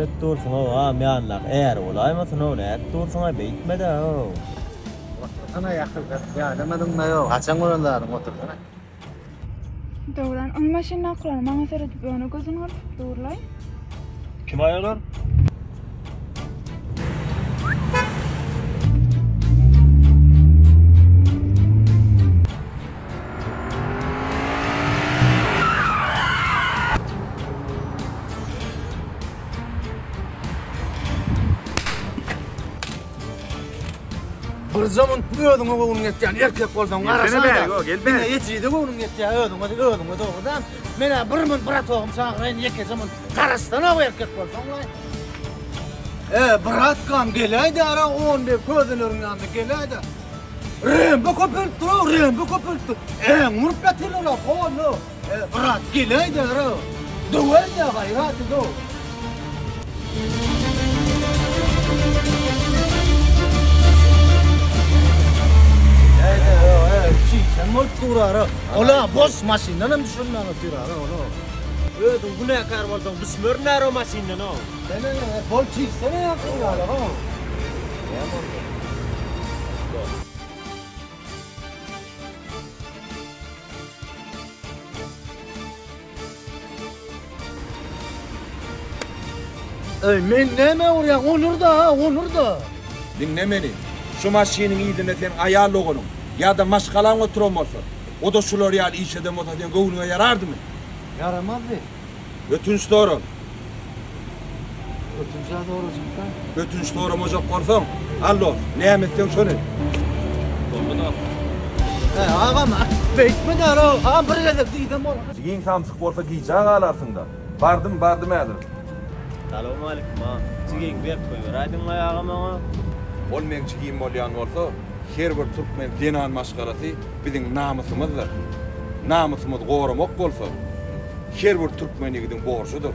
et dursun o ha meyanlak eğer olaymasın o ne et dursun beyitme de o. Sana yakın ya demedim de yok. Kaçan oyunlarım otursana. Doğrudan on maşinna kuran bana seyredip onu gözün var doğrulay. Kim ayarlar? Bir zaman ödün oğlum yetken erkek bolsan qarasana. Gelme. Mene yetiydi oğlum yetken ödün doğrudan. Mene bir min bir toğum sağırayın yeke zaman qarasana o erkek bolsan. Bırak kam gelaydı ara 10 de gözünün yanında gelaydı. Rembo kopultu. Murpatilo la kono. Bırak gelaydı ara. Duvarda gayratı do. Sen mol turara. Ola boş maşinanım düşünmem turara ola. Ödün bu ne kar oldun? Bismör naro masinne no. Sen bol çiğ sen yaptın ara ha. Men neme oraya onur da. Dinle beni. Şu maşinin iyiliğine sen ayarlıqonun ya da maşkalan oturum olsa. O da şular yani iş edem o da diyen gövününe yarardı mı? Yaramazdı. Ötünç doğru. Ötünce doğru çıktı. Ötünç doğru mocak korsan. Allo. Ne emetten şunu. Ağam bekme de ara. Ağam bir gelip deydem ola. Giyin samsık olsa giyeceğin ağlarsın da. Bardım edir. Selamun aleyküm ha. Sigin bir koyuyor. Aydın ayağıma ona. Olmayan çıkayım olyan olsa her bir Türkmen zenan maşgalası bizim namusumuzdur. Namusumuz korumak bolsa her bir Türkmenliginin borçudur.